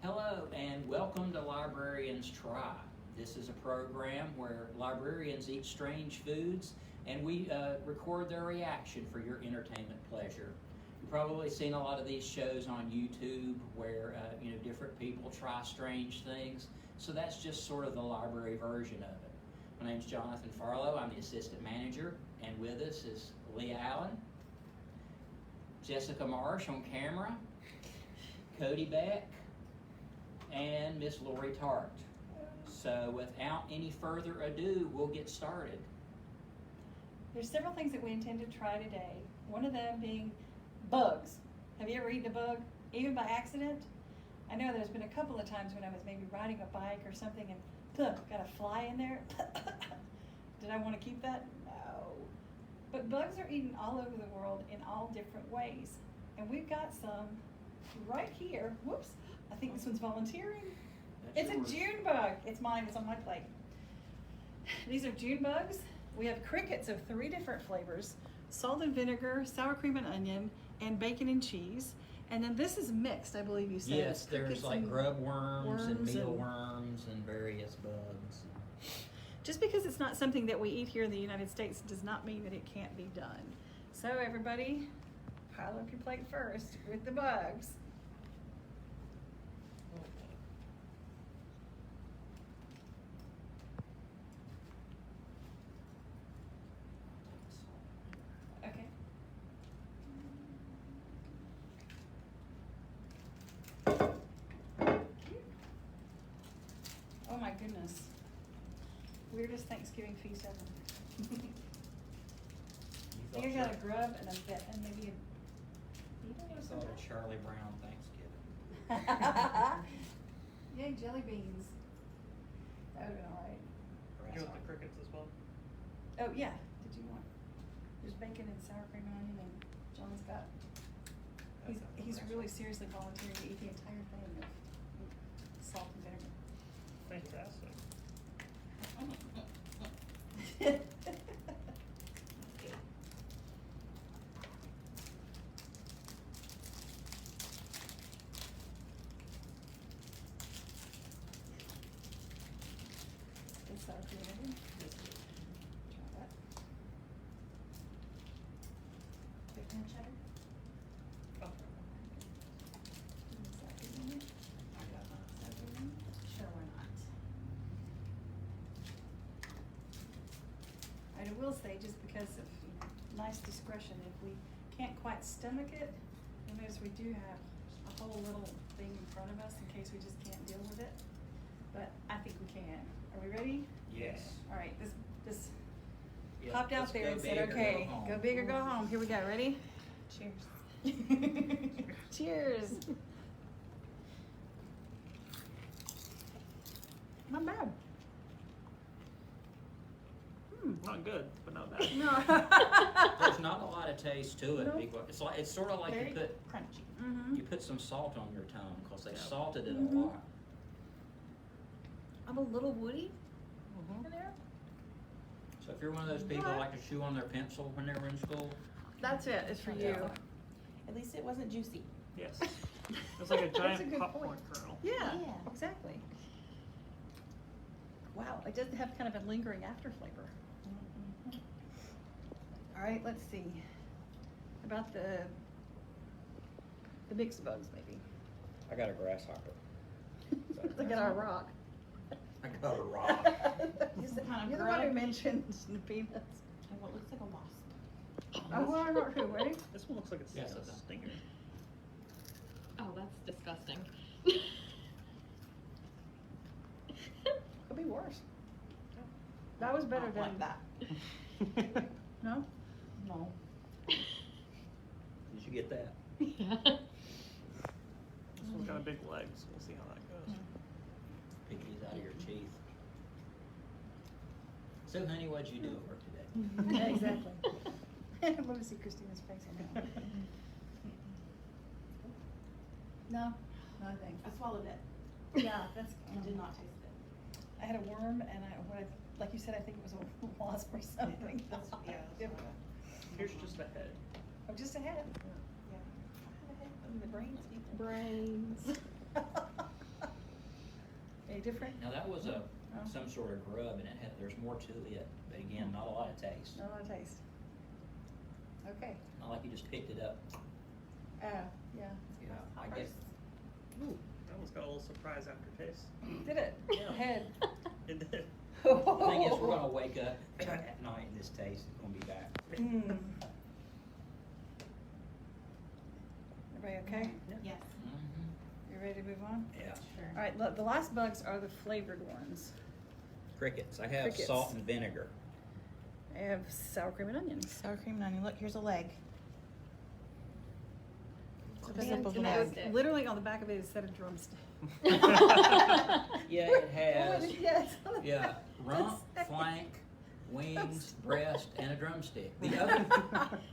Hello and welcome to Librarians Try. This is a program where librarians eat strange foods and we record their reaction for your entertainment pleasure. You've probably seen a lot of these shows on YouTube where different people try strange things. So that's just sort of the library version of it. My name's Jonathan Farlow. I'm the assistant manager, and with us is Leah Allen, Jessica Marsh on camera, Cody Beck, and Miss Lori Tart. So without any further ado, we'll get started. There's several things that we intend to try today. One of them being bugs. Have you ever eaten a bug, even by accident? I know there's been a couple of times when I was maybe riding a bike or something and got a fly in there. Did I want to keep that? No. But bugs are eaten all over the world in all different ways. And we've got some right here. Whoops. I think this one's volunteering. It's a June bug. It's mine. It's on my plate. These are June bugs. We have crickets of 3 different flavors: salt and vinegar, sour cream and onion, and bacon and cheese. And then this is mixed, I believe you said. Yes, there's like grub worms and mealworms and various bugs. Just because it's not something that we eat here in the United States does not mean that it can't be done. So everybody, pile up your plate first with the bugs. Okay. Oh my goodness. Weirdest Thanksgiving feast ever. I think I got a grub and maybe a beetle or I thought something. of Charlie Brown Thanksgiving. Yay, jelly beans. That would have been alright. You want the crickets as well? Oh yeah, did you want? There's bacon and sour cream and onion, and John's got. He's really seriously volunteering to eat the entire thing of salt and vinegar. Fantastic. Good sour cream and onion. Try that. Bacon and cheddar. Oh. Sour cream and onion. I got mine. Sour cream and onion. Sure, why not? I will say, just because of nice discretion, if we can't quite stomach it, you'll notice we do have a whole little thing in front of us in case we just can't deal with it. But I think we can. Are we ready? Yes. All right, this Yep, popped let's out there go and big said, or go okay, home." go big or go home. Here we go, ready? Cheers. Cheers. Not bad. Not good, but not bad. No. There's not a lot of taste to it. No. It's sort of like Very you put crunchy. Mm-hmm. you put some salt on your tongue because they Yeah. salted it Mhm. a lot. I'm a little woody Mhm. in there. So if you're one of those people who like to chew on their pencil when they were in school, That's it. It's for you. Yeah. At least it wasn't juicy. Yes. It's like a That's a giant good popcorn point. kernel. Yeah, Yeah. exactly. Wow, it doesn't have kind of a lingering after flavor. All right, let's see. About the mixed bugs, maybe. I got a grasshopper. Look at our rock. I got a rock. You're the kind of You're the one who grub. mentioned the peanuts. And what looks like a wasp. Oh, well, I'm not sure. Ready? This one looks like it's Yes, a it does. stinger. Oh, that's disgusting. Could be worse. That was better Not than like that. No? No. Did you get that? Yeah. This one's got a big leg, so we'll see how that goes. Pick these out of your teeth. So, honey, what'd you do at work today? Yeah, exactly. I want to see Christina's face on that. No, nothing. I swallowed it. Yeah, that's. I did not taste it. I had a worm, and like you said, I think it was a wasp or something. That's, yeah. Different. Here's just a head. Oh, just a head. Yeah. The brains. Brains. different? Now that was Oh. some sort of grub, and there's more to it, but again, not a lot of taste. Not a lot of taste. Okay. Not like you just picked it up. Yeah. Yeah, I guess. Ooh, that one's got a little surprise aftertaste. Did it? Yeah. Head. It did. The thing is, we're gonna wake up at night and this taste is gonna be back. Mm. Everybody okay? Yes. Mhm. You ready to move on? Yeah. Sure. All right, look, the last bugs are the flavored ones. Crickets. I have Crickets. salt and vinegar. I have sour cream and onions. Sour cream and onion. Look, here's a leg. So Close that's- up of and a that was leg. literally on the back of it, it said a drumstick. Yeah, it has. Yes. on the Yeah, back. rump, That's- flank, wings, breast, and a drumstick. The other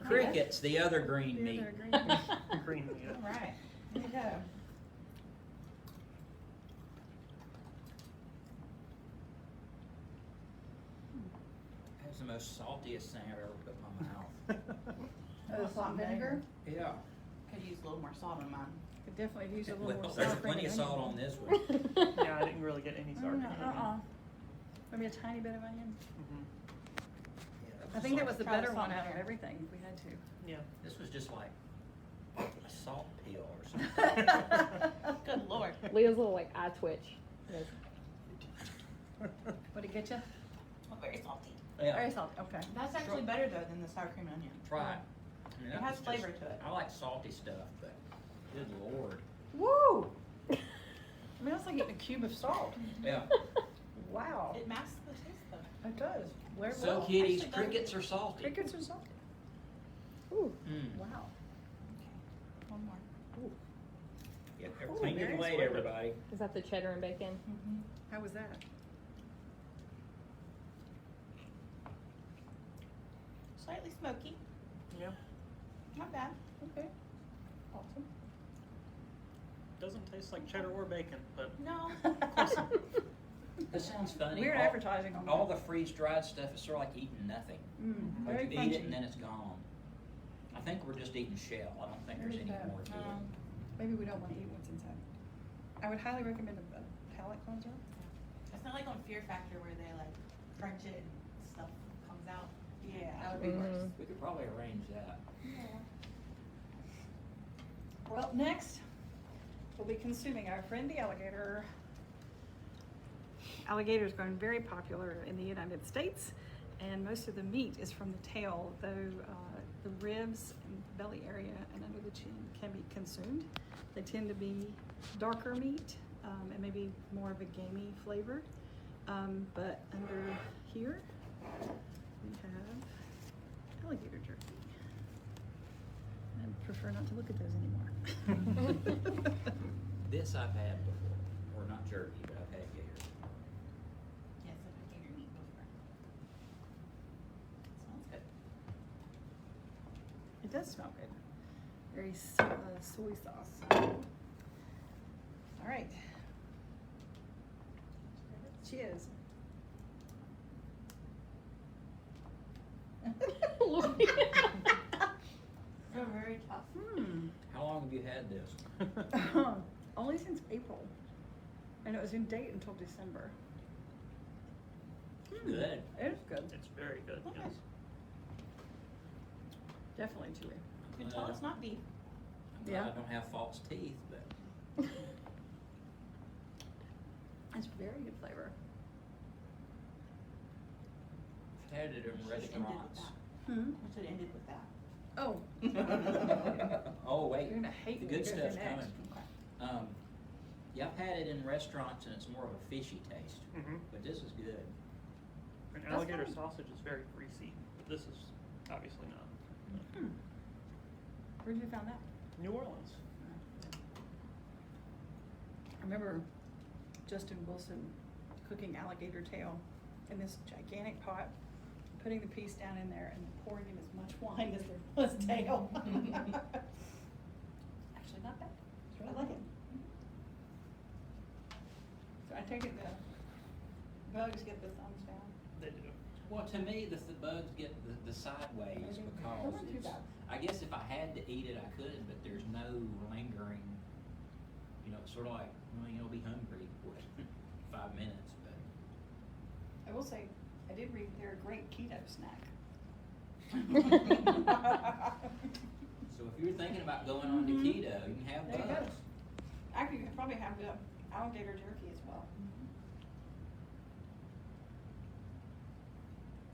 crickets, the other green The meat. other green meat. Green meat. All right. There you go. That's the most saltiest thing I've ever put in my mouth. Oh, the salt and vinegar? Yeah. Could use a little more salt on mine. Could definitely use a little more Well, sour there's cream plenty of and salt onion. on this one. Yeah, I didn't really get any sour cream. Maybe a tiny bit of onion. Mm-hmm. I think that was the Try the better salt one out of there. everything, if we had to. Yeah. This was just like a salt peel or something. Good Lord. Leah's little like eye twitch. Yes. Would it get you? Oh, very salty. Yeah, Very salty, okay. That's actually better though than the sour cream and onion. try it. I mean, It that has was flavor just- to it. I like salty stuff, but good lord. Woo! I mean, that's like eating a cube of salt. Yeah. Wow. It masks the taste though. It does. Where So well. kitties, Actually, crickets are salty. Crickets are salty. Ooh. Mm. Wow. Okay. One more. Yep, Ooh, clean very your plate, sweet. everybody. Is that the cheddar and bacon? Mm-hmm. How was that? Slightly smoky. Yeah. Not bad. Okay. Awesome. Doesn't taste like cheddar or bacon, but No. This sounds funny. Weird all, advertising on all that. the freeze-dried stuff is sort of like eating nothing. Like Very you eat crunchy. it and then it's gone. I think we're just eating shell. I don't think there's Maybe any so. more to it. Maybe we don't want to eat what's inside. I would highly recommend a palate cleanser. It's not like on Fear Factor where they like crunch it and stuff comes out. Yeah. That would be worse. We could probably arrange that. Well, next, we'll be consuming our friend the alligator. Alligators grown very popular in the United States, and most of the meat is from the tail, though the ribs and belly area and under the chin can be consumed. They tend to be darker meat and maybe more of a gamey flavor. But under here, we have alligator jerky. I prefer not to look at those anymore. This I've had before, or not jerky, but I've had gator. Yes, I've had gator meat before. Smells good. It does smell good. Very soy sauce. All right. Cheers. They're very tough. How long have you had this? Only since April. And it was in date until December. Good. It is good. it's very good. Okay. Yes. Definitely chewy. You can tell it's not beef. I'm glad Yeah. I don't have false teeth, but It's very good flavor. I've had it in We should've ended with restaurants. that. Hmm? We should have ended with that. Oh. Oh, wait. You're gonna hate The when good we go stuff's through next. coming. Yeah, I've had it in restaurants and it's more of a fishy taste, Mm-hmm. but this is good. An That's alligator fine. sausage is very greasy, but this is obviously not. Where'd you find that? New Orleans. I remember Justin Wilson cooking alligator tail in this gigantic pot, putting the piece down in there and pouring in as much wine as there was tail. Actually, not bad. I like it. So I take it the bugs get the thumbs down. They do. Well, to me, the bugs get the sideways Maybe. because Those aren't too it's, bad. I guess if I had to eat it, I could, but there's no lingering, it's sort of like, well, you'll be hungry. 5 minutes, I will say, I did read they're a great keto snack. so if you're thinking about going on to keto, you can have There you go. bugs. Actually, you could probably have the alligator jerky as well.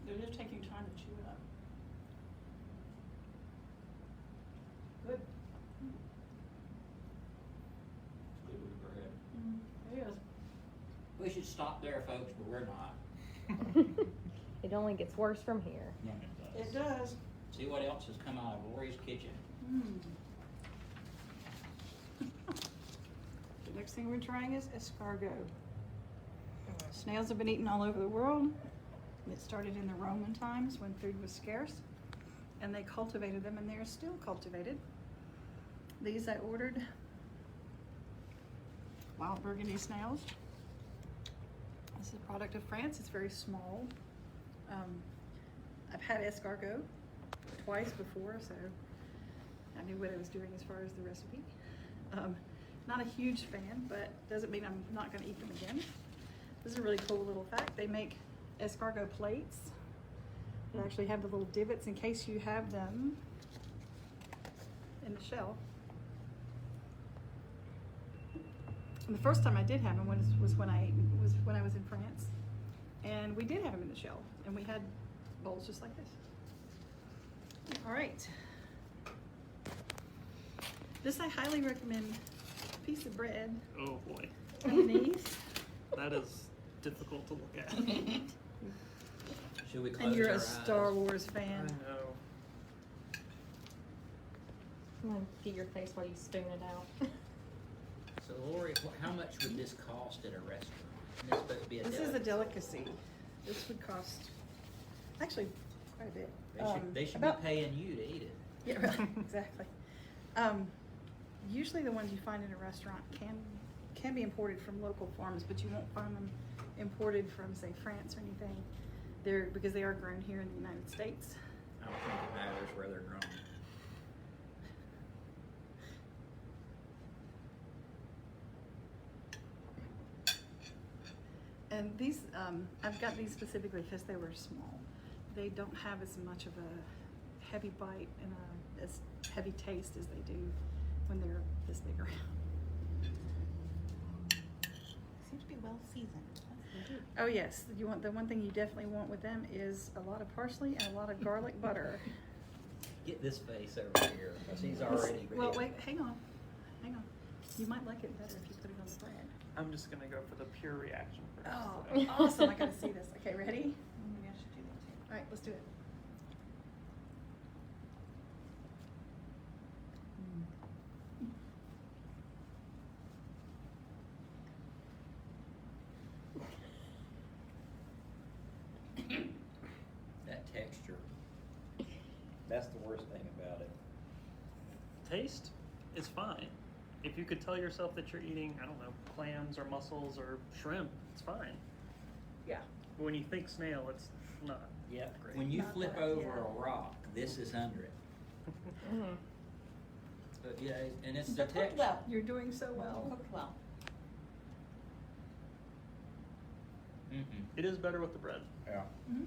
They're just taking time to chew it up. Good. It's good with bread. It is. We should stop there, folks, but we're not. It only gets worse from here. Yeah, It does. See what else has come out of Lori's kitchen. The next thing we're trying is escargot. Snails have been eaten all over the world. It started in the Roman times when food was scarce, and they cultivated them, and they are still cultivated. These I ordered wild Burgundy snails. This is a product of France. It's very small. I've had escargot twice before, so I knew what I was doing as far as the recipe. Not a huge fan, but doesn't mean I'm not going to eat them again. This is a really cool little fact. They make escargot plates that actually have the little divots in case you have them in the shell. And the first time I did have them was when I was in France, and we did have them in the shell, and we had bowls just like this. All right. This I highly recommend. Piece of bread, Oh boy, mayonnaise, that is difficult to look at. Should we close and you're our a eyes? Star Wars I fan. know. I'm gonna get your face while you spoon it out. So Lori, how much would this cost at a restaurant? And it's supposed to be a This is a delicacy. delicacy. This would cost, actually, quite a bit. They should About- be paying you to eat it. Yeah, right, exactly. Usually the ones you find in a restaurant can be imported from local farms, but you won't find them imported from, say, France or anything. Because they are grown here in the United States. I don't think it matters where they're grown. And these, I've got these specifically because they were small. They don't have as much of a heavy bite and as heavy taste as they do when they're this big around. Seems to be well seasoned. That's good. Oh yes, you want the one thing you definitely want with them is a lot of parsley and a lot of garlic butter. Get this face over here, because he's already ready. Well, wait, hang on. You might like it better if you put it on the bread. I'm just gonna go for the pure reaction first. Oh, awesome! I gotta see this. Okay, ready? Maybe I should do that too. All right, let's do it. That texture. That's the worst thing about it. Taste is fine. If you could tell yourself that you're eating, I don't know, clams or mussels or shrimp, it's fine. Yeah. But when you think snail, it's not. Yep. Great. When you Not flip that, over yeah. a rock, this is under it. Mm. But yeah, and it's the But cooked texture. well. You're doing so well. Cooked well. Mm-mm. It is better with the bread. Yeah. Mhm.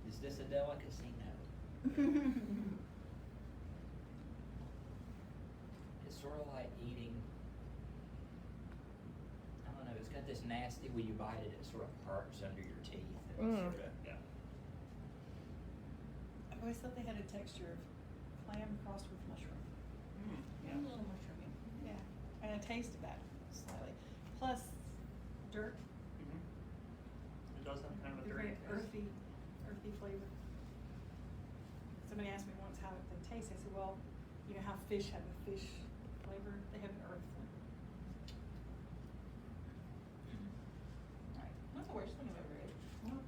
Is this a delicacy? No. It's sort of like eating, I don't know, it's got this nasty, when you bite it, it sort of hurts under your teeth. And Mm. sort of, yeah. I've always thought they had a texture of clam crossed with mushroom. A little mushroomy. Yeah, and I tasted that slightly. Plus, dirt, It does have kind of a the dirty very taste. earthy flavor. Somebody asked me once how they taste. I said, well, you know how fish have a fish flavor? They have an earth flavor. Right. That's the worst thing I've ever ate. Well,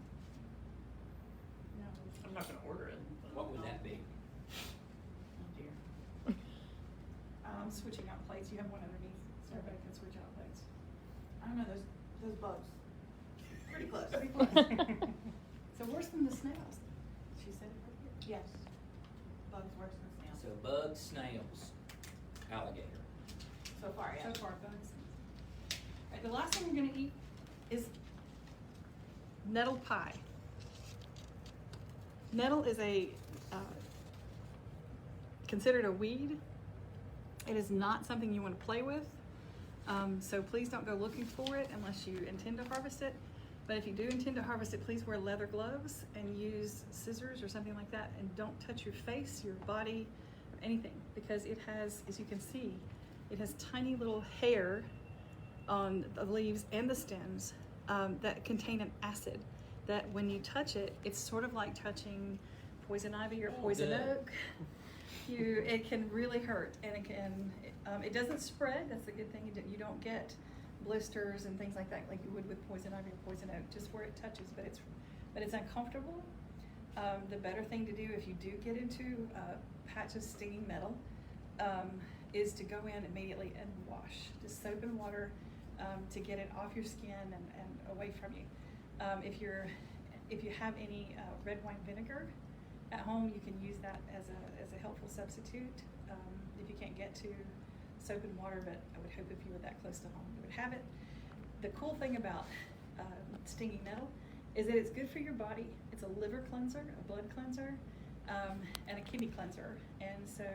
no. I'm not gonna order it. but- What would that be? Oh dear. I'm switching out plates. You have one underneath, so everybody can switch out plates. I don't know, those bugs. Pretty close. Pretty close. So worse than the snails. She said it right here. Yes. Bugs worse than snails. So bugs, snails, alligator. So far, yeah. So far, bugs. Alright, the last thing we're gonna eat is nettle pie. Nettle is considered a weed. It is not something you want to play with. So please don't go looking for it unless you intend to harvest it. But if you do intend to harvest it, please wear leather gloves and use scissors or something like that, and don't touch your face, your body, or anything, because it has, as you can see, it has tiny little hair on the leaves and the stems that contain an acid that when you touch it, it's sort of like touching poison ivy or poison good. oak. It can really hurt, and it doesn't spread. That's the good thing. You don't get blisters and things like that like you would with poison ivy or poison oak, just where it touches, but it's uncomfortable. The better thing to do if you do get into a patch of stinging nettle is to go in immediately and wash. Just soap and water to get it off your skin and away from you. If you have any red wine vinegar at home, you can use that as a helpful substitute. If you can't get to soap and water, but I would hope if you were that close to home, you would have it. The cool thing about stinging nettle is that it's good for your body. It's a liver cleanser, a blood cleanser, and a kidney cleanser. And so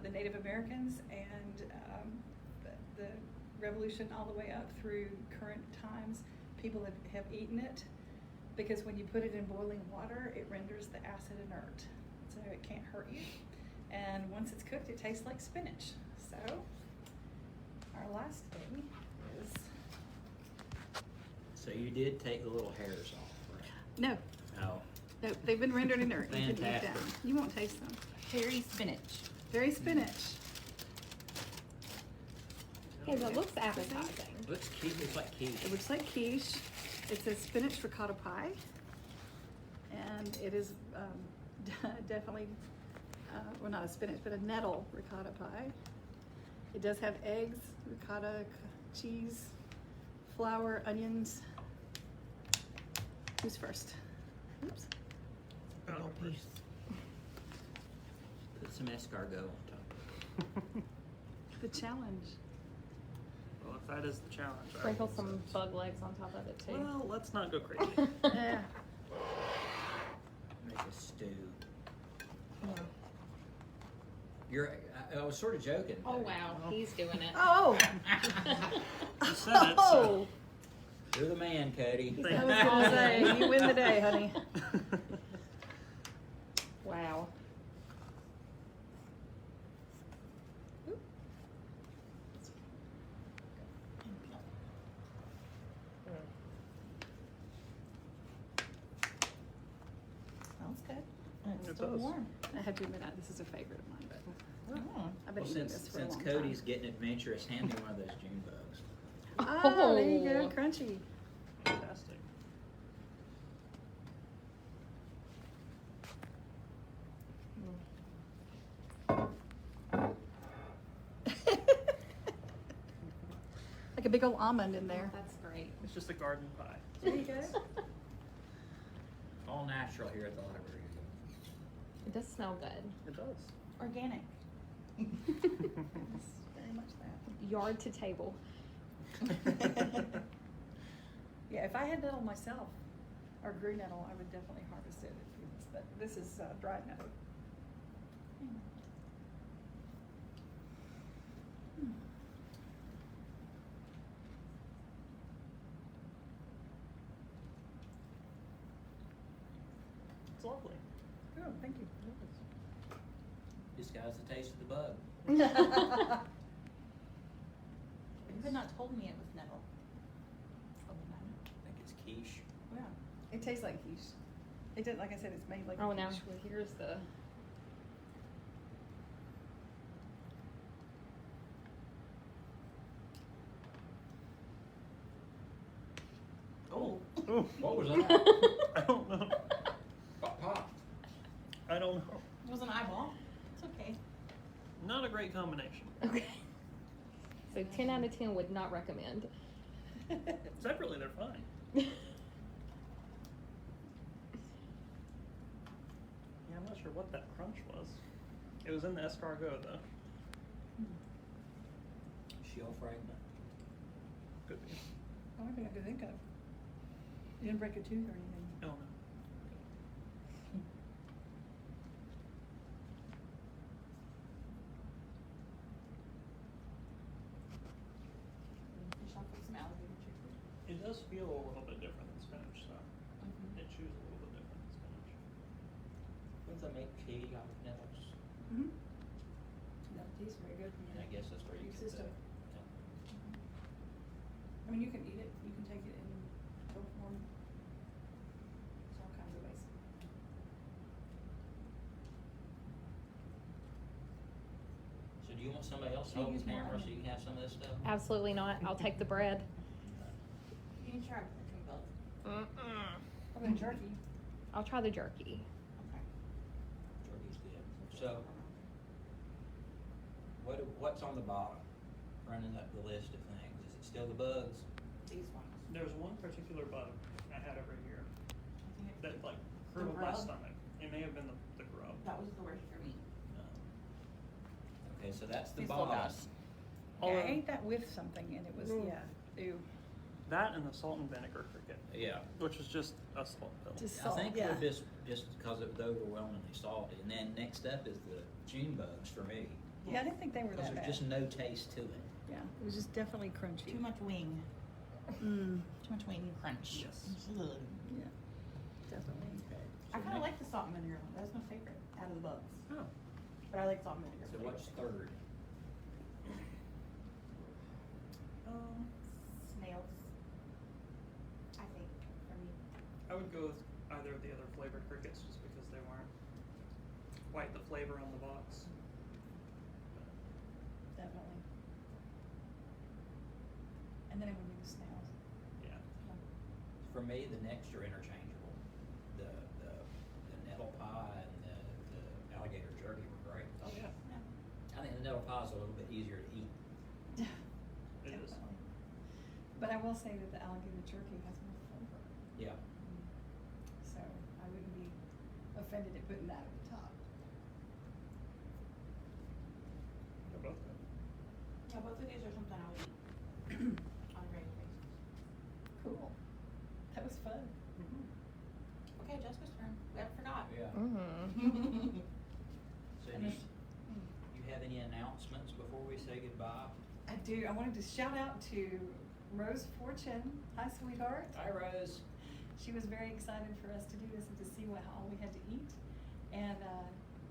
the Native Americans and the revolution all the way up through current times, people have eaten it because when you put it in boiling water, it renders the acid inert, so it can't hurt you. And once it's cooked, it tastes like spinach. So our last thing is... So you did take the little hairs off, right? No, Oh, they've been rendered inert. You can eat Fantastic. them. You won't taste them. Cherry spinach. Very spinach. Hey, that looks appetizing. looks quiche. It's like quiche. It looks like quiche. It says spinach ricotta pie, and it is definitely, well, not a spinach, but a nettle ricotta pie. It does have eggs, ricotta, cheese, flour, onions. Who's first? Oops. Oh, Put some escargot on top. The challenge. Well, if that is the challenge, I Sprinkle will some accept. bug legs on top of it too. Well, let's not go crazy. Yeah. Make a stew. I was sort of joking. Oh wow, he's doing it. Oh! You said it, so. You're the man, Cody. I was gonna say, you win the day, honey. Wow. Smells good. And It it's still does. warm. I have to admit, this is a favorite of mine, but Oh. I've been Well, eating since this for a long Cody's time. getting adventurous, hand me one of those June bugs. Oh, there you go, Oh. crunchy. Fantastic. Like a big old almond in there. That's great. It's just a garden pie. There you go. All natural here at the library. It does smell good. It does. Organic. It's very much that. Yard to table. Yeah, if I had nettle myself, or grew nettle, I would definitely harvest it. But this is dried nettle. It's lovely. Oh, thank you. Disguise the taste of the bug. You had not told me it was nettle. I think it's quiche. Yeah, it tastes like quiche. It did, like I said, it's made like Oh, a now quiche. here's the. Oh, Ooh. what was that? I don't know. What popped? I don't know. It was an eyeball. It's okay. Not a great combination. Okay. So 10 out of 10 would not recommend. Separately, they're fine. Yeah, I'm not sure what that crunch was. It was in the escargot, though. Shell fragment. Could be. Only thing I could think of. You didn't break a tooth or anything. Oh no. Fish off with some alligator jerky. It does feel a little bit different than spinach, though. Mhm. It chews a little bit different than spinach. Wouldn't they make tea out of nettles? Mm-hmm. That tastes very good. And I guess that's where you Your get the. system. I mean, you can eat it, you can take it in pill form. There's all kinds of ways. So do you want somebody else to Can you hold the use more camera so onion? you can have some of this stuff? Absolutely not. I'll take the bread. You can try between both. Mm-mm. What about jerky? I'll try the jerky. Okay. Jerky's good. So, what's on the bottom? Running up the list of things. Is it still the bugs? These ones. There's one particular bug I had every year I think it's that like the curdled my grub. stomach. It may have been the grub. That was the worst for me. No. Okay, so that's the These little bottom. guys. Yeah, I Although- ate that with something and it was, yeah, ew. That and the salt and vinegar cricket, Yeah. which was just a salt pill. Just I salt, think yeah. it was just because it was overwhelmingly salty. And then next up is the June bugs for me. Yeah, I didn't think they were Because that there's bad. just no taste to it. Yeah, it was just definitely crunchy. Too much wing. Mm, Too much wing crunch. Yes. Ugh. yeah, definitely. Okay. I kind of like the salt and vinegar one. That's my favorite out of the bugs. Oh. But I like salt and vinegar. So what's third? Snails. I think for me. I would go with either of the other flavored crickets just because they weren't quite the flavor on the box. Definitely. And then it would be the snails. Yeah. For me, the next are interchangeable. The nettle pie and the alligator jerky were great. Oh yeah. I think the nettle pie is a little bit easier to eat. It is. Definitely. But I will say that the alligator jerky has more flavor. Yeah. So I wouldn't be offended at putting that at the top. They're both good. Yeah, both of these are something I would eat on a regular basis. Cool. That was fun. Okay, Jessica's turn. I forgot. Yeah. Mm-hmm. So And do this- you have any announcements before we say goodbye? I do. I wanted to shout out to Rose Fortune. Hi, sweetheart. Hi, Rose. She was very excited for us to do this and to see what all we had to eat. And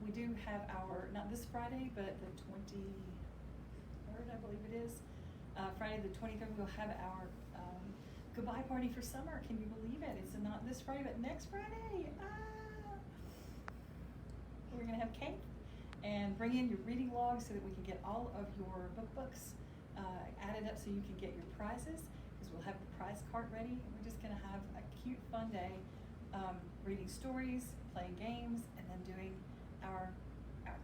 we do have our, not this Friday, but the 23rd, I believe it is. Friday the 23rd, we'll have our goodbye party for summer. Can you believe it? It's not this Friday, but next Friday. Ah! We're going to have cake and bring in your reading logs so that we can get all of your books added up so you can get your prizes, because we'll have the prize cart ready, and we're just going to have a cute, fun day reading stories, playing games, and then doing our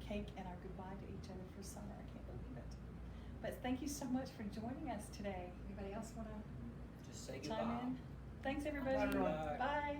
cake and our goodbye to each other for summer. I can't believe it. But thank you so much for joining us today. Anybody else want to Just say chime goodbye. in? Thanks, everybody. Bye, everyone. Bye.